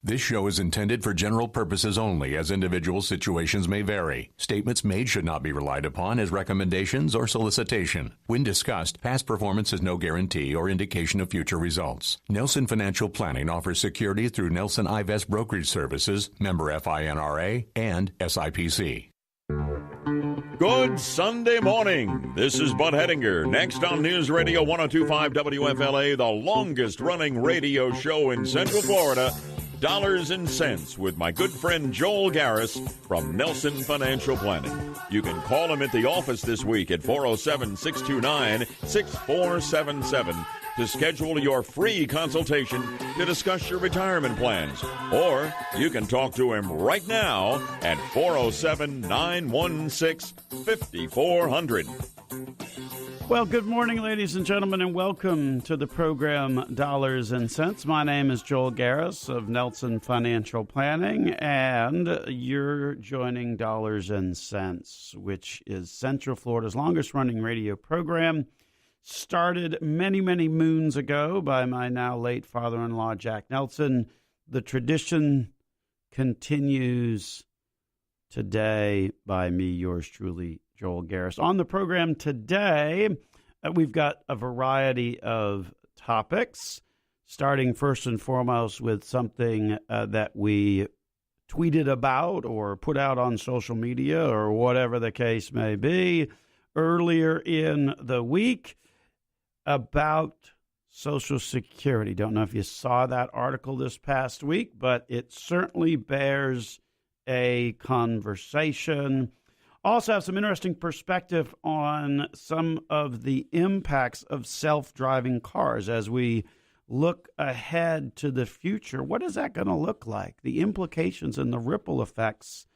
This show is intended for general purposes only, as individual situations may vary. Statements made should not be relied upon as recommendations or solicitation. When discussed, past performance is no guarantee or indication of future results. Nelson Financial Planning offers securities through Nelson Ivest Brokerage Services, member FINRA, and SIPC. Good Sunday morning. This is Bud Hettinger. Next on News Radio 102.5 WFLA, the longest-running radio show in Central Florida, Dollars and Cents, with my good friend Joel Garris from Nelson Financial Planning. You can call him at the office this week at 407-629-6477 to schedule your free consultation to discuss your retirement plans. Or you can talk to him right now at 407-916-5400. Well, good morning, ladies and gentlemen, and welcome to the program Dollars and Cents. My name is Joel Garris of Nelson Financial Planning, and you're joining Dollars and Cents, which is Central Florida's longest-running radio program. Started many, many moons ago by my now late father-in-law, Jack Nelson. The tradition continues today by me, yours truly, Joel Garris. On the program today, we've got a variety of topics, starting first and foremost with something that we tweeted about or put out on social media or whatever the case may be earlier in the week about Social Security. Don't know if you saw that article this past week, but it certainly bears a conversation. Also have some interesting perspective on some of the impacts of self-driving cars as we look ahead to the future. What is that going to look like? The implications and the ripple effects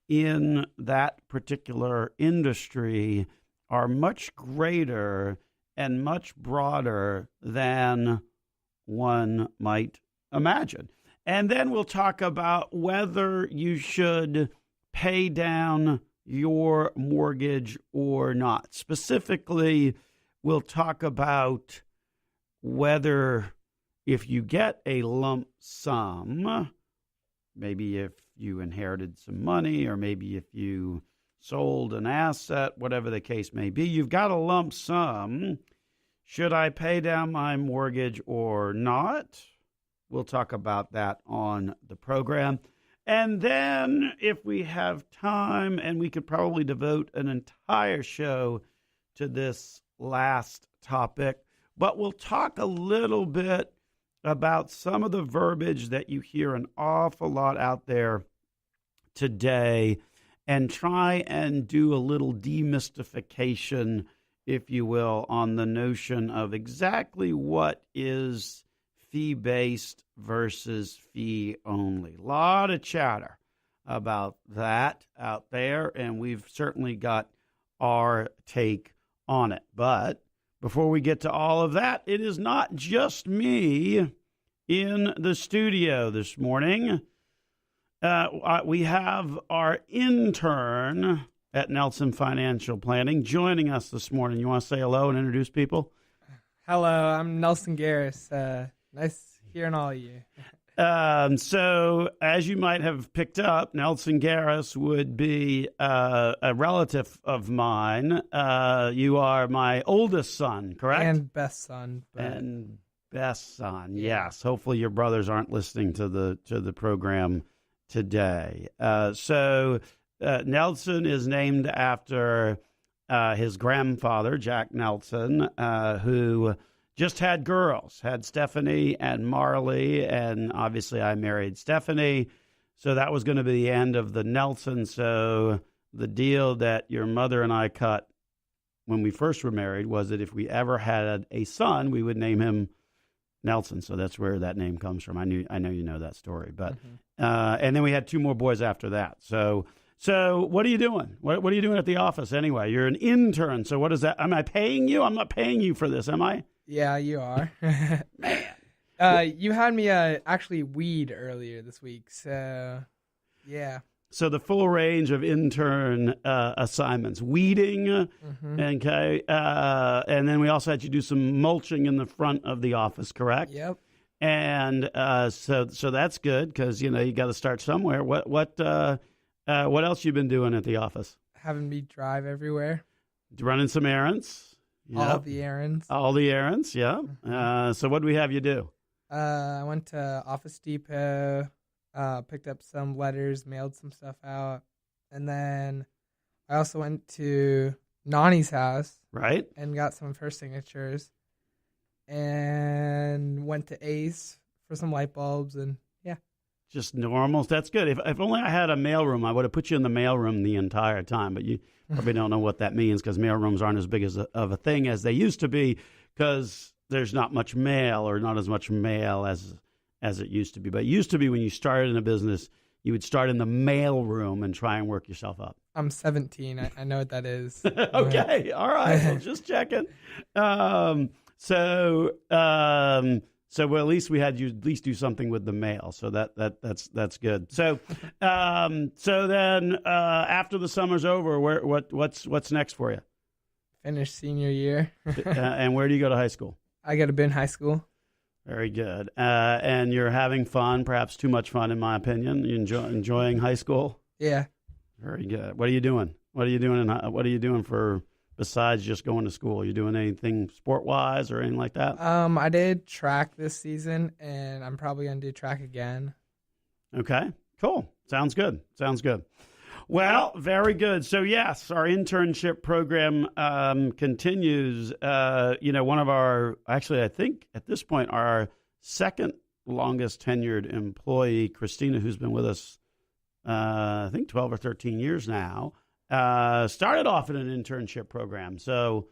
in that particular industry are much greater and much broader than one might imagine. And then we'll talk about whether you should pay down your mortgage or not. Specifically, we'll talk about whether if you get a lump sum, maybe if you inherited some money or maybe if you sold an asset, whatever the case may be, you've got a lump sum. Should I pay down my mortgage or not? We'll talk about that on the program. And then, if we have time, and we could probably devote an entire show to this last topic, but we'll talk a little bit about some of the verbiage that you hear an awful lot out there today and try and do a little demystification, if you will, on the notion of exactly what is fee-based versus fee-only. A lot of chatter about that out there, and we've certainly got our take on it. But before we get to all of that, it is not just me in the studio this morning. We have our intern at Nelson Financial Planning joining us this morning. You want to say hello and introduce people? Hello, I'm Nelson Garris. Nice hearing all of you. So, as you might have picked up, Nelson Garris would be a relative of mine. You are my oldest son, correct? And best son. And best son, yes. Hopefully your brothers aren't listening to the program today. So Nelson is named after his grandfather, Jack Nelson, who just had girls, had Stephanie and Marley, and obviously I married Stephanie. So that was going to be the end of the Nelson. So the deal that your mother and I cut when we first were married was that if we ever had a son, we would name him Nelson. So that's where that name comes from. I know you know that story. But and then we had two more boys after that. So what are you doing? What are you doing at the office anyway? You're an intern. So what is that? Am I paying you? I'm not paying you for this, am I? Yeah, you are. Man. You had me actually weed earlier this week. So, yeah. So the full range of intern assignments, weeding, okay, and then we also had you do some mulching in the front of the office, correct? Yep. And so that's good because you got to start somewhere. What else you been doing at the office? Having me drive everywhere. Running some errands. All the errands. All the errands. Yeah. So what do we have you do? I went to Office Depot, picked up some letters, mailed some stuff out, and then I also went to Nani's house. Right. And got some of her signatures. And went to Ace for some light bulbs, and yeah. Just normal. That's good. If only I had a mailroom, I would have put you in the mailroom the entire time. But you probably don't know what that means because mailrooms aren't as big of a thing as they used to be because there's not much mail or not as much mail as it used to be. But it used to be when you started in a business, you would start in the mailroom and try and work yourself up. I'm 17. I know what that is. Okay. All right. Well, just checking. So well, at least we had you at least do something with the mail. So that's good. So then after the summer's over, what's next for you? Finish senior year. And where do you go to high school? I go to Ben High School. Very good. And you're having fun, perhaps too much fun, in my opinion. You enjoying high school? Yeah. Very good. What are you doing? What are you doing for besides just going to school? Are you doing anything sport-wise or anything like that? I did track this season, and I'm probably going to do track again. Okay, cool. Sounds good. Well, very good. So, yes, our internship program continues. One of our, actually, I think at this point, our second longest tenured employee, Christina, who's been with us, I think 12 or 13 years now, started off in an internship program. So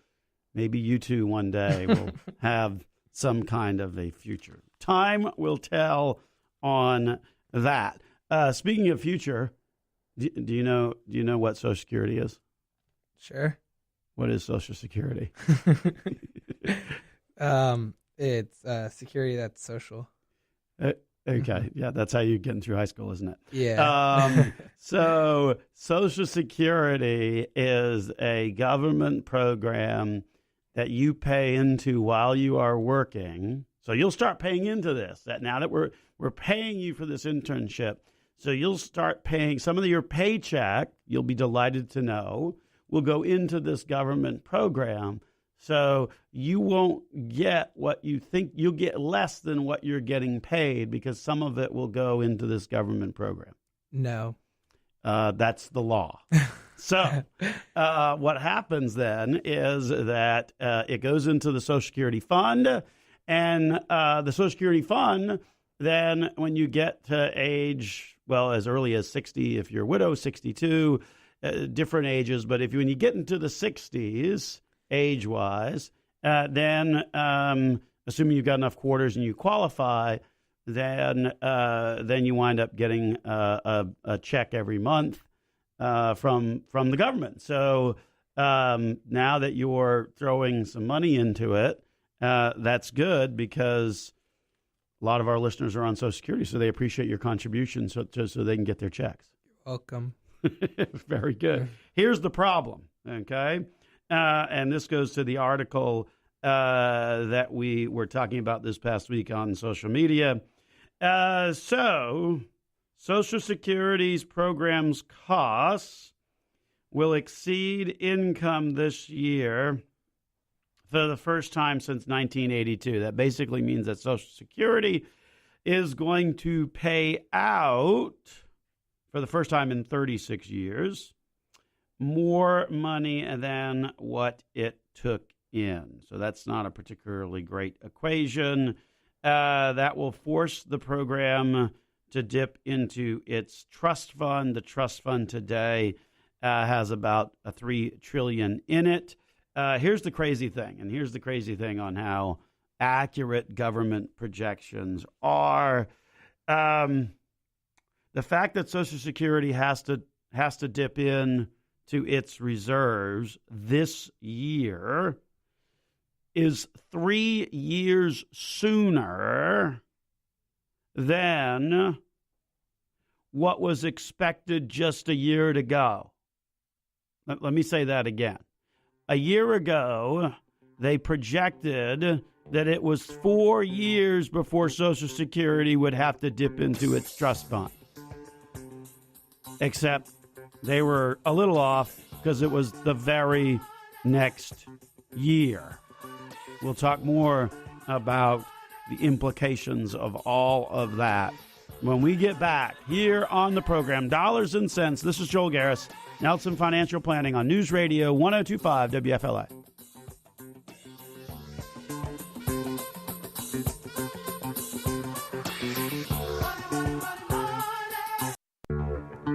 maybe you two one day will have some kind of a future. Time will tell on that. Speaking of future, do you know what Social Security is? Sure. What is Social Security? It's security that's social. Okay, yeah, that's how you're getting through high school, isn't it? Yeah. So Social Security is a government program that you pay into while you are working. So you'll start paying into this. Now that we're paying you for this internship, so you'll start paying some of your paycheck, you'll be delighted to know, will go into this government program. So you won't get what you think. You'll get less than what you're getting paid because some of it will go into this government program. No. That's the law. So what happens then is that it goes into the Social Security fund, and the Social Security fund, then when you get to age, well, as early as 60, if you're a widow, 62, different ages. But when you get into the 60s, age-wise, then assuming you've got enough quarters and you qualify, then you wind up getting a check every month from the government. So now that you're throwing some money into it, that's good because a lot of our listeners are on Social Security, so they appreciate your contribution so they can get their checks. You're welcome. Very good. Here's the problem, okay? And this goes to the article that we were talking about this past week on social media. So Social Security's program's costs will exceed income this year for the first time since 1982. That basically means that Social Security is going to pay out, for the first time in 36 years, more money than what it took in. So that's not a particularly great equation. That will force the program to dip into its trust fund. The trust fund today has about $3 trillion in it. Here's the crazy thing on how accurate government projections are. The fact that Social Security has to dip in to its reserves this year is 3 years sooner than what was expected just a year ago. Let me say that again. A year ago, they projected that it was 4 years before Social Security would have to dip into its trust fund. Except they were a little off because it was the very next year. We'll talk more about the implications of all of that when we get back here on the program. Dollars and Cents. This is Joel Garris, Nelson Financial Planning on News Radio 102.5 WFLA.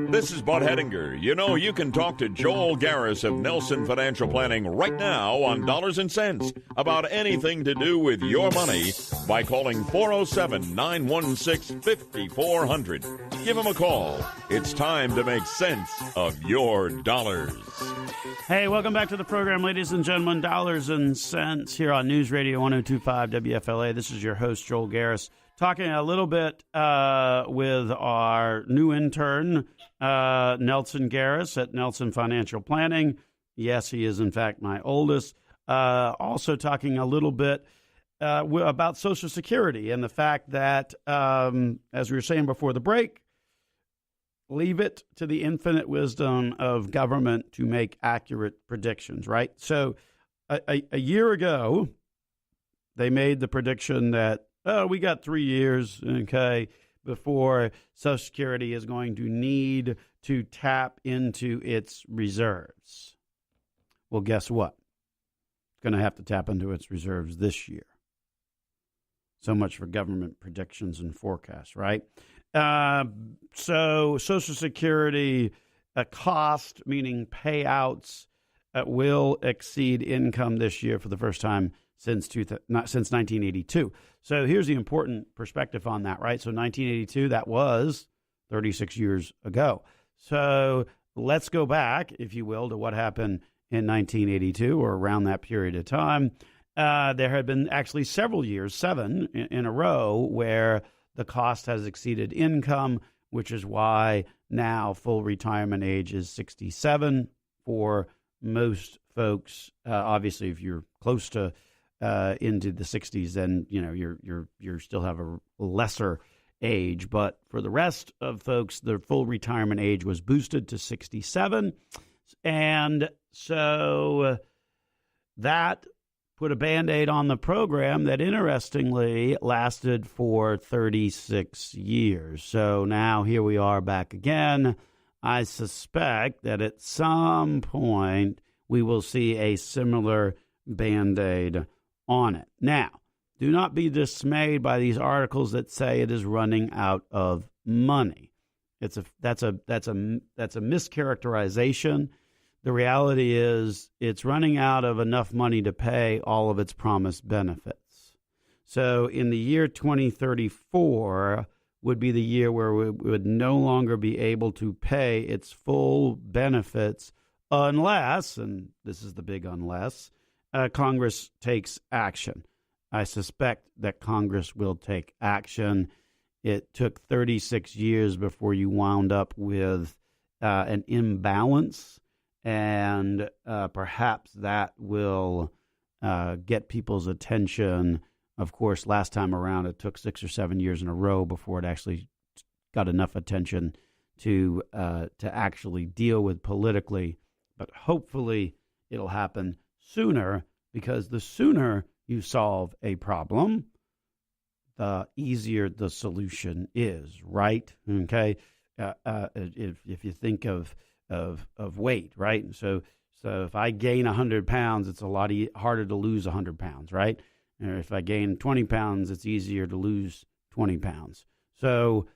This is Bud Hedinger. You know, you can talk to Joel Garris of Nelson Financial Planning right now on Dollars and Cents about anything to do with your money by calling 407-916-5400. Give him a call. It's time to make sense of your dollars. Hey, welcome back to the program, ladies and gentlemen. Dollars and Cents here on News Radio 102.5 WFLA. This is your host, Joel Garris, talking a little bit with our new intern, Nelson Garris at Nelson Financial Planning. Yes, he is, in fact, my oldest. Also talking a little bit about Social Security and the fact that, as we were saying before the break, leave it to the infinite wisdom of government to make accurate predictions, right? So a year ago, they made the prediction that, we got 3 years, okay, before Social Security is going to need to tap into its reserves. Well, guess what? It's going to have to tap into its reserves this year. So much for government predictions and forecasts, right? So Social Security cost, meaning payouts, will exceed income this year for the first time since 1982. So here's the important perspective on that, right? So 1982, that was 36 years ago. So let's go back, if you will, to what happened in 1982 or around that period of time. There had been actually several years, 7 in a row, where the cost has exceeded income, which is why now full retirement age is 67 for most folks. Obviously, if you're close to into the 60s, then you're still have a lesser age. But for the rest of folks, the full retirement age was boosted to 67, and so that put a Band-Aid on the program that interestingly lasted for 36 years. So now here we are back again. I suspect that at some point we will see a similar Band-Aid on it. Now, do not be dismayed by these articles that say it is running out of money. That's a mischaracterization. The reality is it's running out of enough money to pay all of its promised benefits. So in the year 2034 would be the year where we would no longer be able to pay its full benefits unless, and this is the big unless, Congress takes action. I suspect that Congress will take action. It took 36 years before you wound up with an imbalance, and perhaps that will get people's attention. Of course, last time around, it took 6 or 7 years in a row before it actually got enough attention to actually deal with politically. But hopefully it'll happen sooner, because the sooner you solve a problem, the easier the solution is, right? Okay, if you think of weight, right? So if I gain 100 pounds, it's a lot harder to lose 100 pounds, right? And if I gain 20 pounds, it's easier to lose 20 pounds. So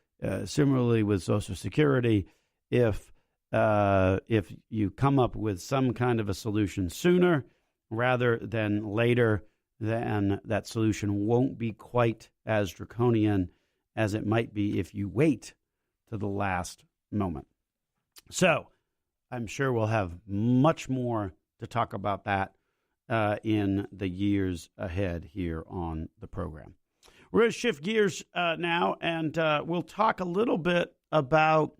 similarly with Social Security, if you come up with some kind of a solution sooner rather than later, then that solution won't be quite as draconian as it might be if you wait to the last moment. So I'm sure we'll have much more to talk about that in the years ahead here on the program. We're going to shift gears now, and we'll talk a little bit about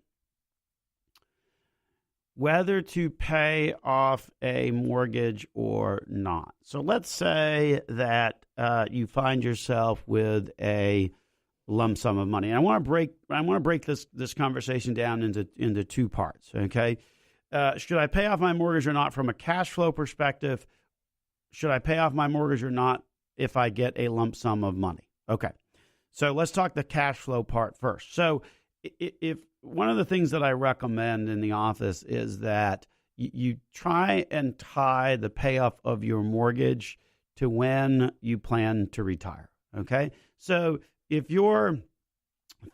whether to pay off a mortgage or not. So let's say that you find yourself with a lump sum of money. And I want to break this conversation down into two parts. Okay, should I pay off my mortgage or not from a cash flow perspective? Should I pay off my mortgage or not if I get a lump sum of money? Okay, so let's talk the cash flow part first. So if one of the things that I recommend in the office is that you try and tie the payoff of your mortgage to when you plan to retire. Okay, so if you're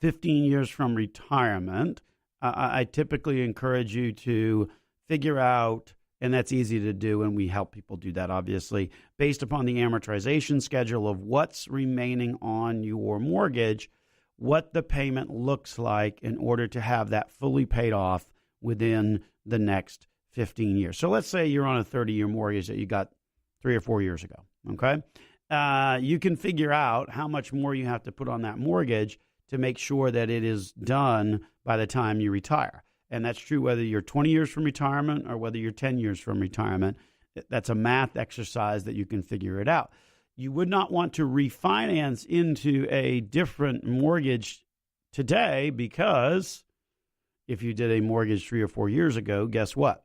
15 years from retirement, I typically encourage you to figure out, and that's easy to do, and we help people do that, obviously, based upon the amortization schedule of what's remaining on your mortgage, what the payment looks like in order to have that fully paid off within the next 15 years. So let's say you're on a 30-year mortgage that you got 3 or 4 years ago, okay? You can figure out how much more you have to put on that mortgage to make sure that it is done by the time you retire. And that's true whether you're 20 years from retirement or whether you're 10 years from retirement. That's a math exercise that you can figure it out. You would not want to refinance into a different mortgage today because if you did a mortgage 3 or 4 years ago, guess what?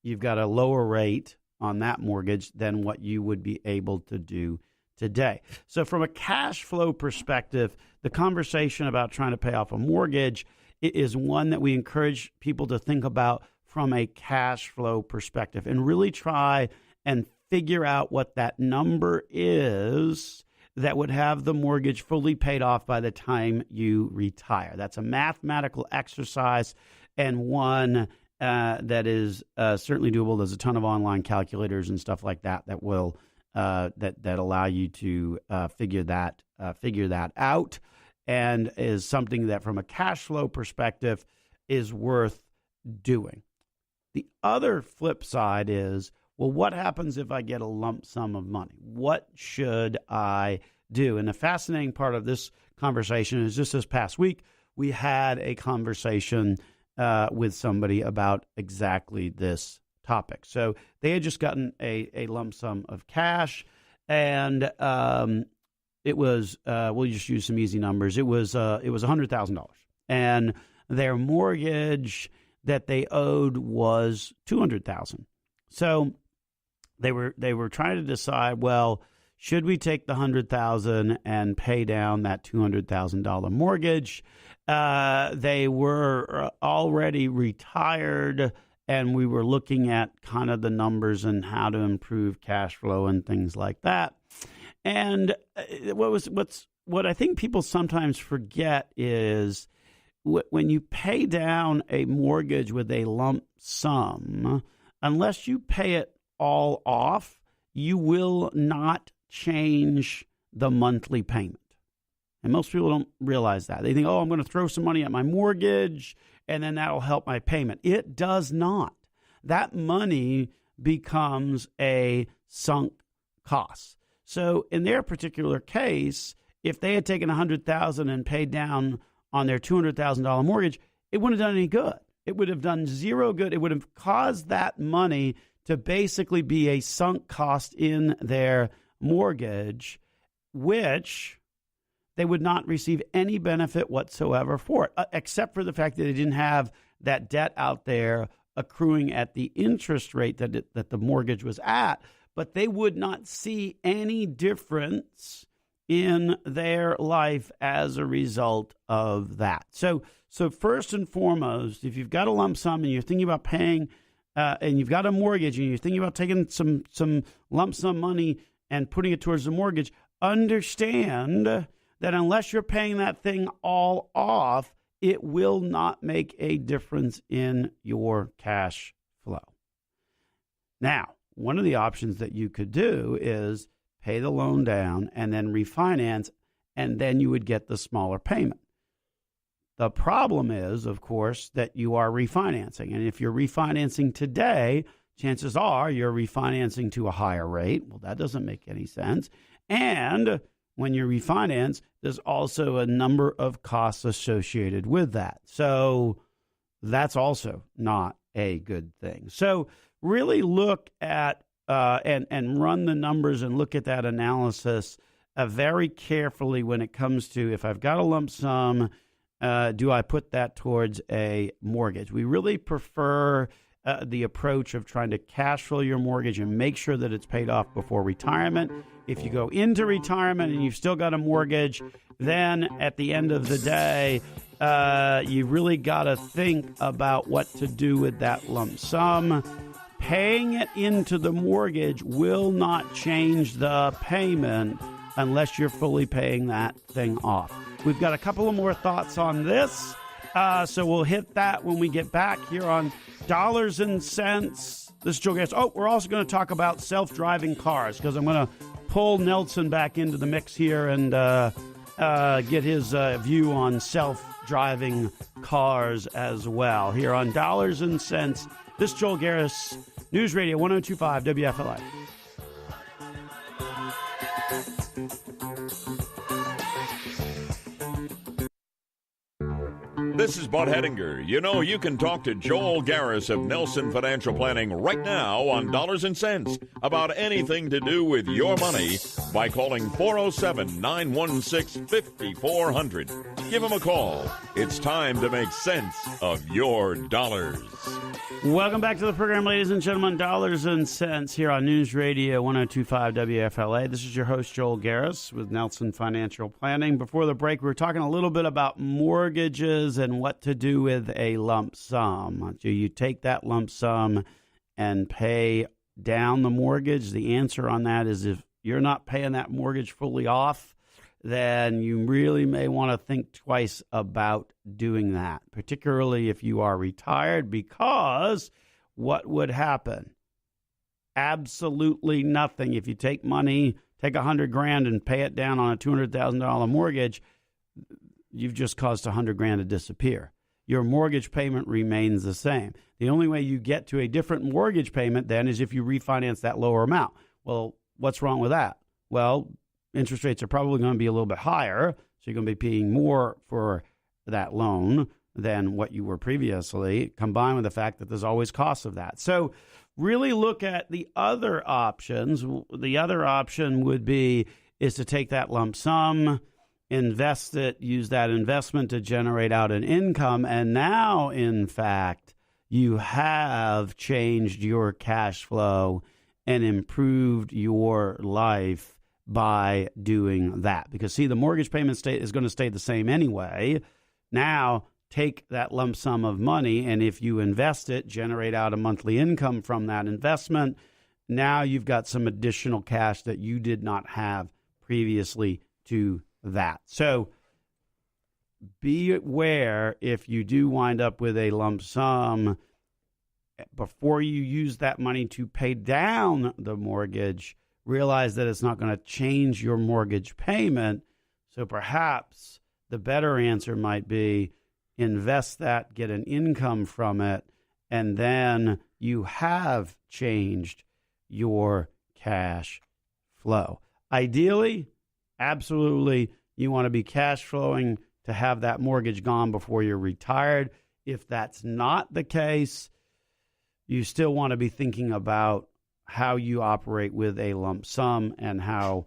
You've got a lower rate on that mortgage than what you would be able to do today. So from a cash flow perspective, the conversation about trying to pay off a mortgage is one that we encourage people to think about from a cash flow perspective and really try and figure out what that number is that would have the mortgage fully paid off by the time you retire. That's a mathematical exercise and one that is certainly doable. There's a ton of online calculators and stuff like that that will that allow you to figure that out, and is something that from a cash flow perspective is worth doing. The other flip side is, well, what happens if I get a lump sum of money? What should I do? And the fascinating part of this conversation is just this past week, we had a conversation with somebody about exactly this topic. So they had just gotten a lump sum of cash, and it was we'll just use some easy numbers. It was $100,000, and their mortgage that they owed was $200,000. So they were trying to decide, well, should we take the $100,000 and pay down that $200,000 mortgage? They were already retired, and we were looking at kind of the numbers and how to improve cash flow and things like that. And what I think people sometimes forget is when you pay down a mortgage with a lump sum, unless you pay it all off, you will not change the monthly payment. And most people don't realize that. They think, oh, I'm going to throw some money at my mortgage and then that'll help my payment. It does not. That money becomes a sunk cost. So in their particular case, if they had taken $100,000 and paid down on their $200,000 mortgage, it wouldn't have done any good. It would have done zero good. It would have caused that money to basically be a sunk cost in their mortgage, which they would not receive any benefit whatsoever for it, except for the fact that they didn't have that debt out there accruing at the interest rate that the mortgage was at. But they would not see any difference in their life as a result of that. So first and foremost, if you've got a lump sum and you're thinking about paying, and you've got a mortgage and you're thinking about taking some lump sum money and putting it towards the mortgage, understand that unless you're paying that thing all off, it will not make a difference in your cash flow. Now, one of the options that you could do is pay the loan down and then refinance, and then you would get the smaller payment. The problem is, of course, that you are refinancing. And if you're refinancing today, chances are you're refinancing to a higher rate. Well, that doesn't make any sense. And when you refinance, there's also a number of costs associated with that. So that's also not a good thing. So really look at and run the numbers and look at that analysis very carefully when it comes to, if I've got a lump sum, do I put that towards a mortgage? We really prefer the approach of trying to cash flow your mortgage and make sure that it's paid off before retirement. If you go into retirement and you've still got a mortgage, then at the end of the day, you really got to think about what to do with that lump sum. Paying it into the mortgage will not change the payment unless you're fully paying that thing off. We've got a couple of more thoughts on this, so we'll hit that when we get back here on Dollars and Cents. This is Joe Gares. Oh, we're also going to talk about self-driving cars, because I'm going to pull Nelson back into the mix here and get his view on self-driving cars as well. Here on Dollars and Cents, this is Joel Gares, News Radio 102.5 WFLA. This is Bud Hedinger. You know, you can talk to Joel Gares of Nelson Financial Planning right now on Dollars and Cents about anything to do with your money by calling 407-916-5400. Give him a call. It's time to make sense of your dollars. Welcome back to the program, ladies and gentlemen. Dollars and Cents here on News Radio 102.5 WFLA. This is your host, Joel Gares, with Nelson Financial Planning. Before the break, we were talking a little bit about mortgages and what to do with a lump sum. Do you take that lump sum and pay down the mortgage? The answer on that is, if you're not paying that mortgage fully off, then you really may want to think twice about doing that, particularly if you are retired, because what would happen? Absolutely nothing. If you take money, take $100,000 and pay it down on a $200,000 mortgage, you've just caused $100,000 to disappear. Your mortgage payment remains the same. The only way you get to a different mortgage payment then is if you refinance that lower amount. Well, what's wrong with that? Well, interest rates are probably going to be a little bit higher, so you're going to be paying more for that loan than what you were previously, combined with the fact that there's always costs of that. So really look at the other options. The other option would be is to take that lump sum, invest it, use that investment to generate out an income, and now, in fact, you have changed your cash flow and improved your life by doing that. Because, see, the mortgage payment is going to stay the same anyway. Now, take that lump sum of money, and if you invest it, generate out a monthly income from that investment. Now you've got some additional cash that you did not have previously to that. So be aware, if you do wind up with a lump sum, before you use that money to pay down the mortgage, realize that it's not going to change your mortgage payment. So perhaps the better answer might be invest that, get an income from it, and then you have changed your cash flow. Ideally, absolutely, you want to be cash flowing to have that mortgage gone before you're retired. If that's not the case, you still want to be thinking about how you operate with a lump sum and how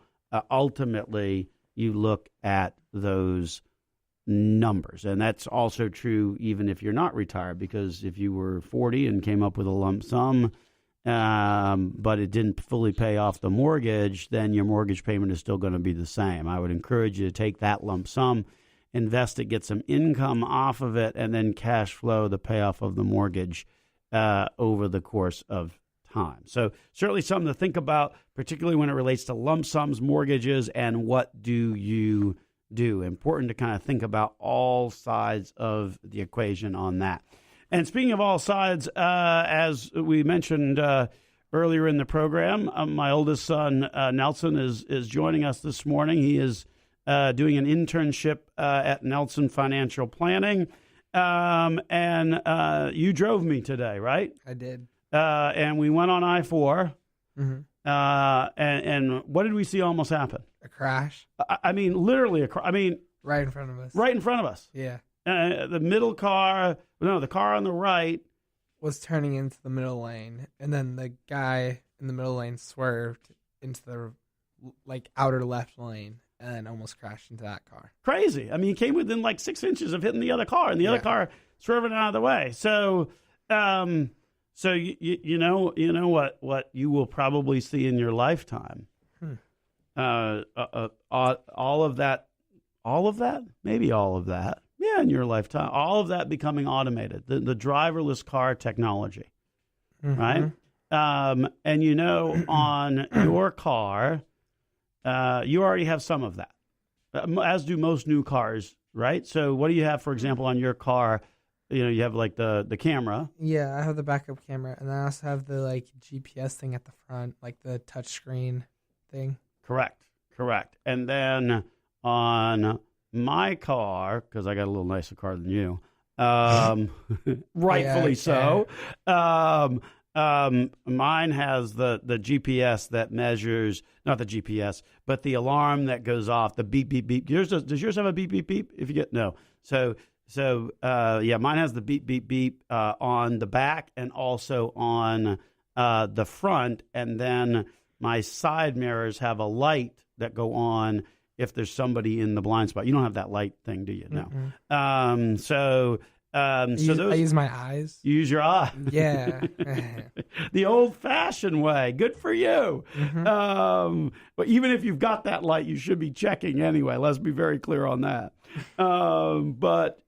ultimately you look at those numbers. And that's also true even if you're not retired, because if you were 40 and came up with a lump sum, but it didn't fully pay off the mortgage, then your mortgage payment is still going to be the same. I would encourage you to take that lump sum, invest it, get some income off of it, and then cash flow the payoff of the mortgage over the course of time. So certainly something to think about, particularly when it relates to lump sums, mortgages, and what do you do. Important to kind of think about all sides of the equation on that. And speaking of all sides, as we mentioned earlier in the program, my oldest son, Nelson, is joining us this morning. He is doing an internship at Nelson Financial Planning. And you drove me today, right? I did. And we went on I-4. Mm-hmm. And what did we see almost happen? A crash. I mean, literally right in front of us. Right in front of us. Yeah. The car on the right was turning into the middle lane, and then the guy in the middle lane swerved into the outer left lane and almost crashed into that car. Crazy. I mean, he came within 6 inches of hitting the other car, and the other car swerving out of the way. So, you know what you will probably see in your lifetime. All of that, maybe all of that. Yeah, in your lifetime, all of that becoming automated. The driverless car technology, right? And on your car, you already have some of that, as do most new cars, right? So what do you have, for example, on your car? You have the camera. Yeah, I have the backup camera, and I also have the GPS thing at the front, the touch screen thing. Correct. And then on my car, because I got a little nicer car than you, rightfully so. Mine has the GPS that measures, not the GPS, but the alarm that goes off, the beep, beep, beep. Does yours have a beep, beep, beep? If you get, no. So mine has the beep, beep, beep on the back and also on the front. And then my side mirrors have a light that go on if there's somebody in the blind spot. You don't have that light thing, do you? No. I use my eyes. You use your eye. Yeah. The old-fashioned way. Good for you. But even if you've got that light, you should be checking anyway. Let's be very clear on that. But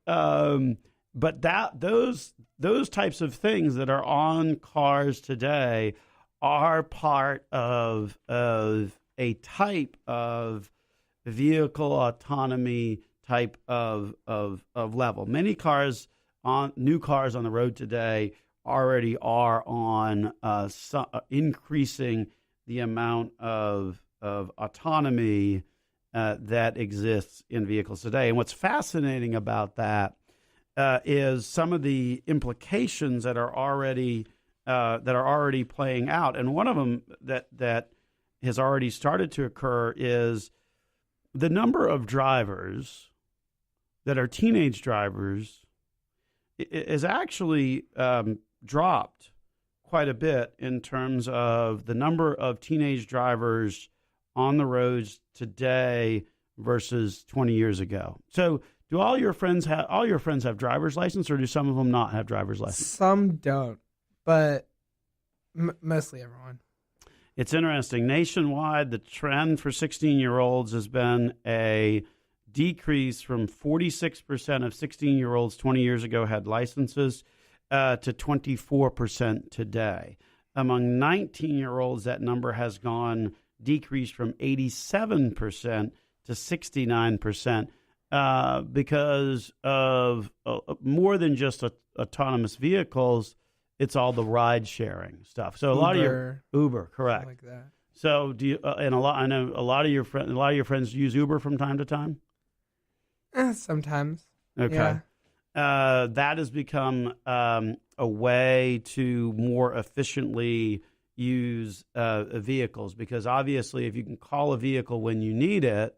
those types of things that are on cars today are part of a type of vehicle autonomy type of level. Many new cars on the road today already are on increasing the amount of autonomy that exists in vehicles today. And what's fascinating about that is some of the implications that are already playing out. And one of them that has already started to occur is the number of drivers that are teenage drivers is actually dropped quite a bit in terms of the number of teenage drivers on the roads today versus 20 years ago. So do all your friends have driver's license, or do some of them not have driver's license? Some don't, but mostly everyone. It's interesting. Nationwide, the trend for 16-year-olds has been a decrease from 46% of 16-year-olds 20 years ago had licenses to 24% today. Among 19-year-olds, that number has decreased from 87% to 69% because of more than just autonomous vehicles. It's all the ride sharing stuff. So a lot of your Uber, correct? Like that. So do you? And I know a lot of your friends use Uber from time to time. Sometimes. Okay. Yeah. That has become a way to more efficiently use vehicles, because obviously, if you can call a vehicle when you need it,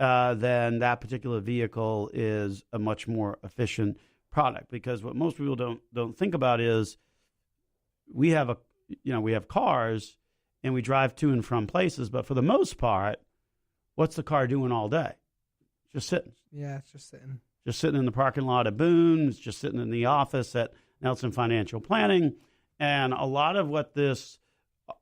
then that particular vehicle is a much more efficient product. Because what most people don't think about is we have cars and we drive to and from places, but for the most part, what's the car doing all day? Just sitting. Yeah, it's just sitting. Just sitting in the parking lot at Boone's, just sitting in the office at Nelson Financial Planning. And a lot of what this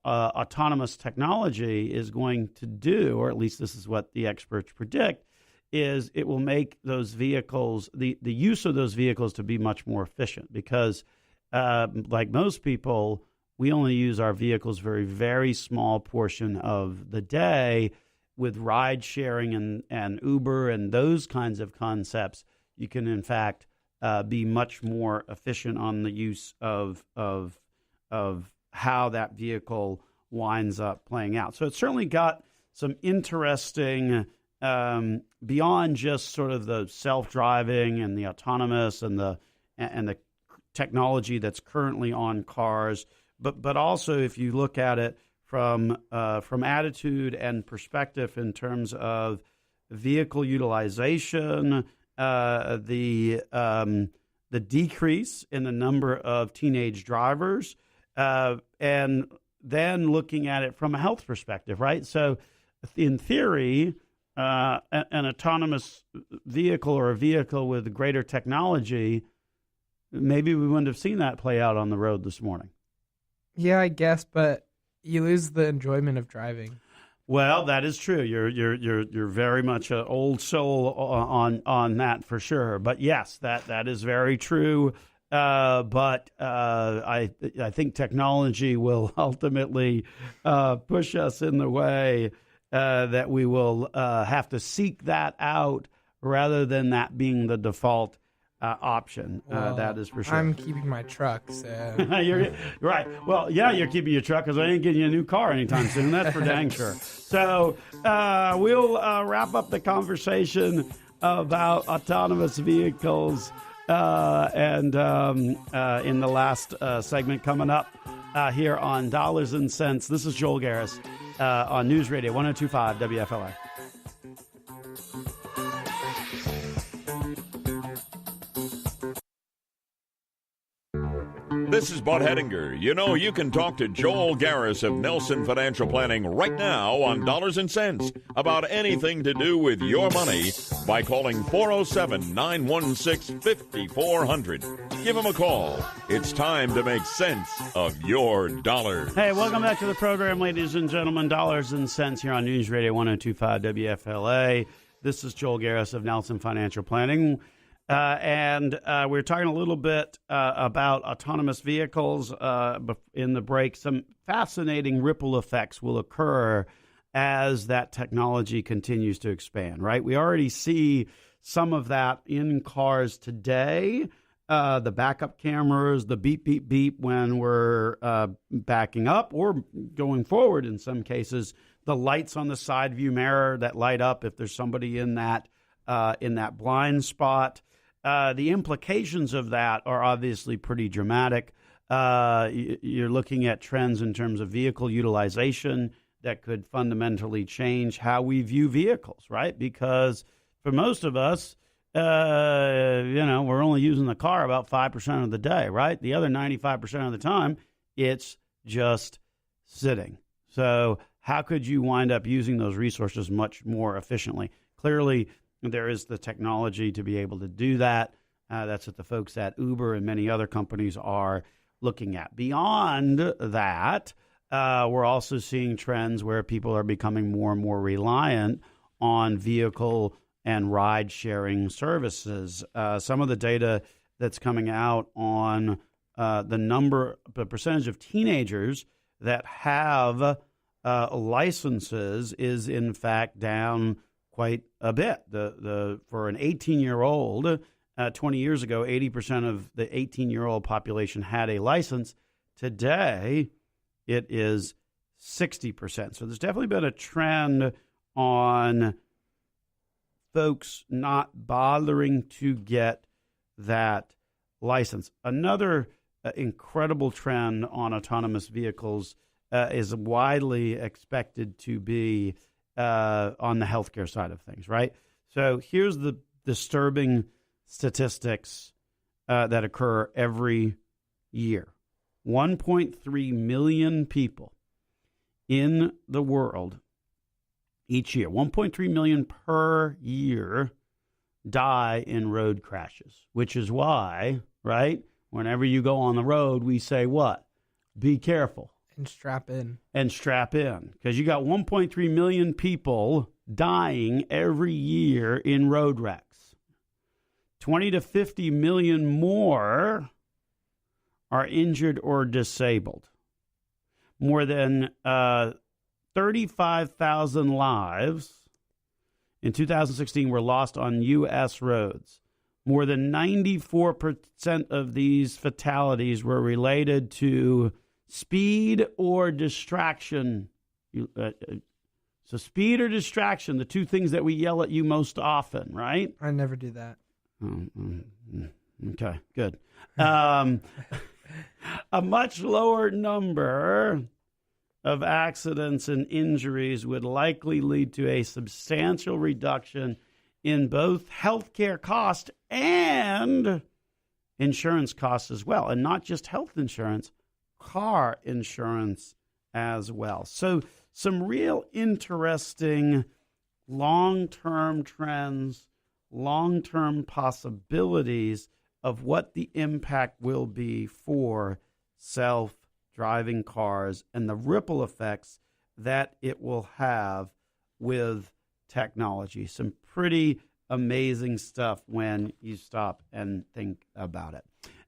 autonomous technology is going to do, or at least this is what the experts predict, is it will make those vehicles, the use of those vehicles, to be much more efficient. Because like most people, we only use our vehicles very, very small portion of the day. With ride sharing and Uber and those kinds of concepts, you can in fact be much more efficient on the use of how that vehicle winds up playing out. So it's certainly got some interesting beyond just sort of the self-driving and the autonomous and the technology that's currently on cars, but also if you look at it from attitude and perspective in terms of vehicle utilization, the the decrease in the number of teenage drivers, and then looking at it from a health perspective, right? So in theory, an autonomous vehicle or a vehicle with greater technology, maybe we wouldn't have seen that play out on the road this morning. Yeah, I guess, but you lose the enjoyment of driving. Well, that is true. You're very much an old soul on that for sure. But yes, that is very true. But I think technology will ultimately push us in the way that we will have to seek that out rather than that being the default option. Well, that is for sure. I'm keeping my truck, so. You're right. Well, yeah, you're keeping your truck because I ain't getting you a new car anytime soon. That's for dang sure. So we'll wrap up the conversation about autonomous vehicles and in the last segment coming up here on Dollars and Cents. This is Joel Garris on News Radio 102.5 WFLA. This is Bud Hedinger. You know, you can talk to Joel Garris of Nelson Financial Planning right now on Dollars and Cents about anything to do with your money by calling 407-916-5400. Give him a call. It's time to make sense of your dollars. Hey, welcome back to the program, ladies and gentlemen. Dollars and Cents here on News Radio 102.5 WFLA. This is Joel Garris of Nelson Financial Planning. And we're talking a little bit about autonomous vehicles in the break. Some fascinating ripple effects will occur as that technology continues to expand, right? We already see some of that in cars today. The backup cameras, the beep, beep, beep when we're backing up or going forward in some cases, the lights on the side view mirror that light up if there's somebody in that blind spot. The implications of that are obviously pretty dramatic. You're looking at trends in terms of vehicle utilization that could fundamentally change how we view vehicles, right? Because for most of us, we're only using the car about 5% of the day, right? The other 95% of the time, it's just sitting. So how could you wind up using those resources much more efficiently? Clearly, there is the technology to be able to do that. That's what the folks at Uber and many other companies are looking at. Beyond that, we're also seeing trends where people are becoming more and more reliant on vehicle and ride-sharing services. Some of the data that's coming out on the percentage of teenagers that have licenses is, in fact, down quite a bit. For an 18-year-old, 20 years ago, 80% of the 18-year-old population had a license. Today, it is 60%. So there's definitely been a trend on folks not bothering to get that license. Another incredible trend on autonomous vehicles is widely expected to be on the healthcare side of things, right? So here's the disturbing statistics that occur every year. 1.3 million people in the world each year, 1.3 million per year, die in road crashes, which is why, right, whenever you go on the road, we say what? Be careful. And strap in. And strap in. Because you got 1.3 million people dying every year in road wrecks. 20 to 50 million more are injured or disabled. More than 35,000 lives in 2016 were lost on U.S. roads. More than 94% of these fatalities were related to speed or distraction. So speed or distraction, the two things that we yell at you most often, right? I never do that. Okay, good. A much lower number of accidents and injuries would likely lead to a substantial reduction in both healthcare cost and insurance costs as well, and not just health insurance, car insurance as well. So some real interesting long-term trends, long-term possibilities of what the impact will be for self-driving cars and the ripple effects that it will have with technology. Some pretty amazing stuff when you stop and think about it.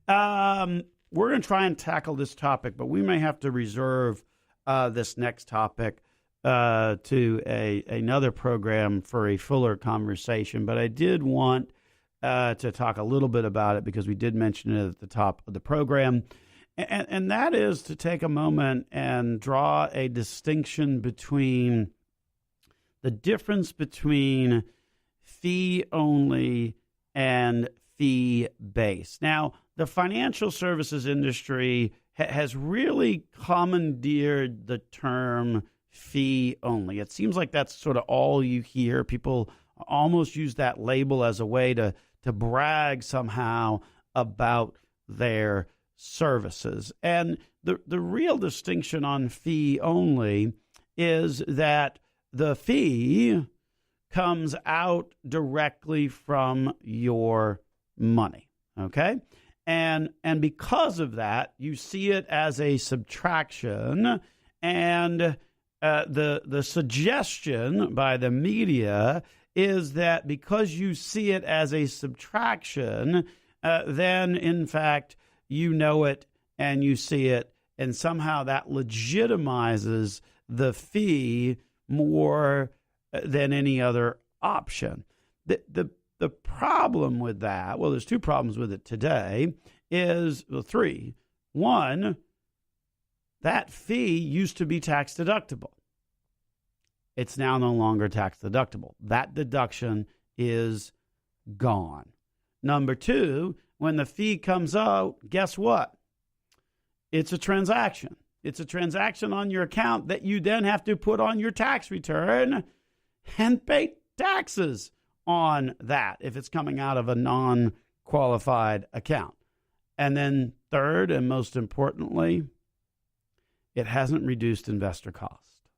We're going to try and tackle this topic, but we may have to reserve this next topic to another program for a fuller conversation. But I did want to talk a little bit about it because we did mention it at the top of the program. And that is to take a moment and draw a distinction between the difference between fee-only and fee-based. Now, the financial services industry has really commandeered the term fee-only. It seems like that's sort of all you hear. People almost use that label as a way to brag somehow about their services. And the real distinction on fee-only is that the fee comes out directly from your money, okay? And because of that, you see it as a subtraction, and the suggestion by the media is that because you see it as a subtraction, then in fact you know it and you see it, and somehow that legitimizes the fee more than any other option. The problem with that, well, there's two problems with it today, is three. One, that fee used to be tax deductible. It's now no longer tax deductible. That deduction is gone. Number two, when the fee comes out, guess what? It's a transaction. It's a transaction on your account that you then have to put on your tax return and pay taxes on that if it's coming out of a non-qualified account. And then third, and most importantly, it hasn't reduced investor cost.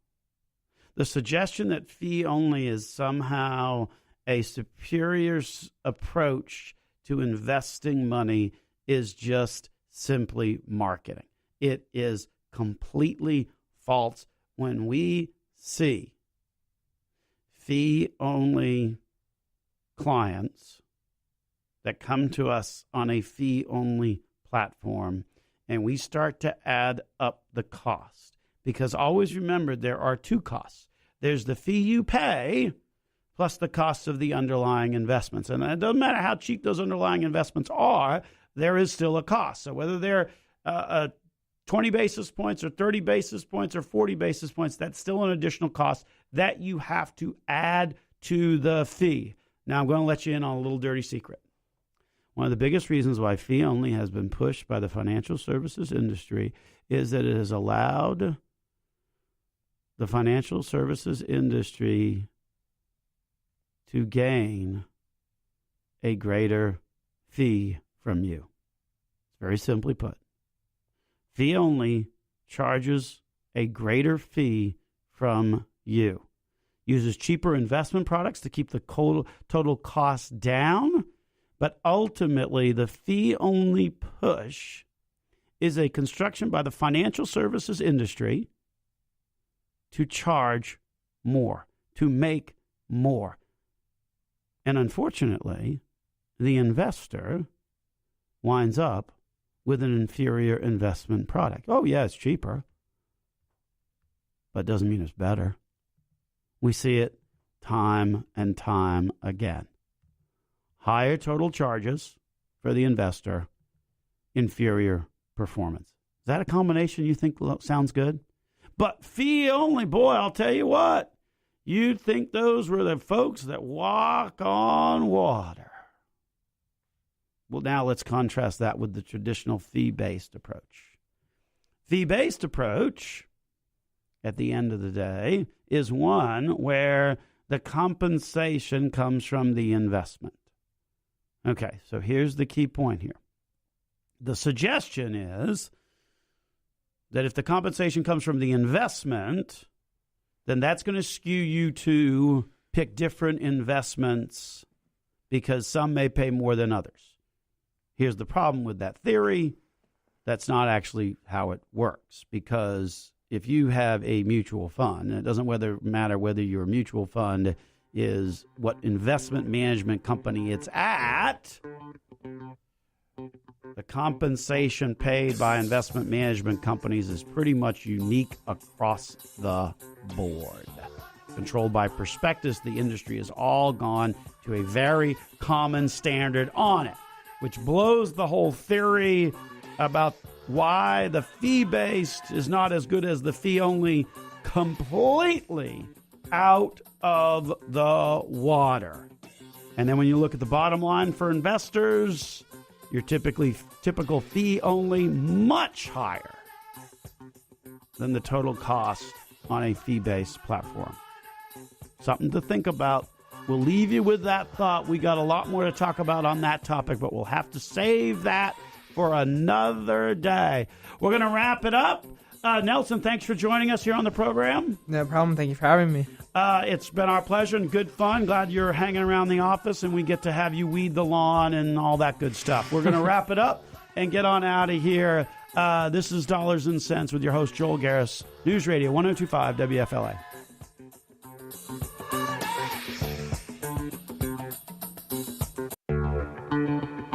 The suggestion that fee only is somehow a superior approach to investing money is just simply marketing. It is completely false. When we see fee-only clients that come to us on a fee-only platform, and we start to add up the cost, because always remember there are two costs. There's the fee you pay plus the cost of the underlying investments. And it doesn't matter how cheap those underlying investments are, there is still a cost. So whether they're 20 basis points or 30 basis points or 40 basis points, that's still an additional cost that you have to add to the fee. Now, I'm going to let you in on a little dirty secret. One of the biggest reasons why fee only has been pushed by the financial services industry is that it has allowed the financial services industry to gain a greater fee from you. Very simply put, fee only charges a greater fee from you, uses cheaper investment products to keep the total cost down, but ultimately the fee only push is a construction by the financial services industry to charge more, to make more. And unfortunately, the investor winds up with an inferior investment product. Oh, yeah, it's cheaper, but doesn't mean it's better. We see it time and time again. Higher total charges for the investor, inferior performance. Is that a combination you think sounds good? But fee only, boy, I'll tell you what, you'd think those were the folks that walk on water. Well, now let's contrast that with the traditional fee-based approach. Fee-based approach, at the end of the day, is one where the compensation comes from the investment. Okay, so here's the key point here. the suggestion is that if the compensation comes from the investment, then that's going to skew you to pick different investments because some may pay more than others. Here's the problem with that theory. That's not actually how it works, because if you have a mutual fund, and it doesn't matter whether your mutual fund is what investment management company it's at, the compensation paid by investment management companies is pretty much unique across the board. Controlled by prospectus, the industry has all gone to a very common standard on it, which blows the whole theory about why the fee-based is not as good as the fee-only completely out of the water. And then when you look at the bottom line for investors, your typical fee only much higher than the total cost on a fee-based platform. Something to think about. We'll leave you with that thought. We got a lot more to talk about on that topic, but we'll have to save that for another day. We're going to wrap it up. Nelson, thanks for joining us here on the program. No problem. Thank you for having me. It's been our pleasure and good fun. Glad you're hanging around the office and we get to have you weed the lawn and all that good stuff. We're going to wrap it up and get on out of here. This is Dollars and Cents with your host, Joel Garris, News Radio 102.5 WFLA.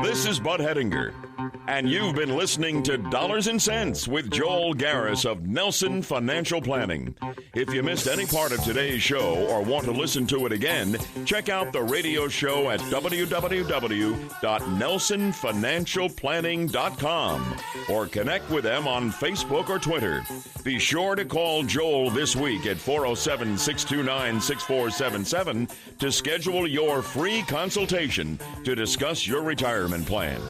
This is Bud Hettinger, and you've been listening to Dollars and Cents with Joel Garris of Nelson Financial Planning. If you missed any part of today's show or want to listen to it again, check out the radio show at www.nelsonfinancialplanning.com or connect with them on Facebook or Twitter. Be sure to call Joel this week at 407-629-6477 to schedule your free consultation to discuss your retirement plan.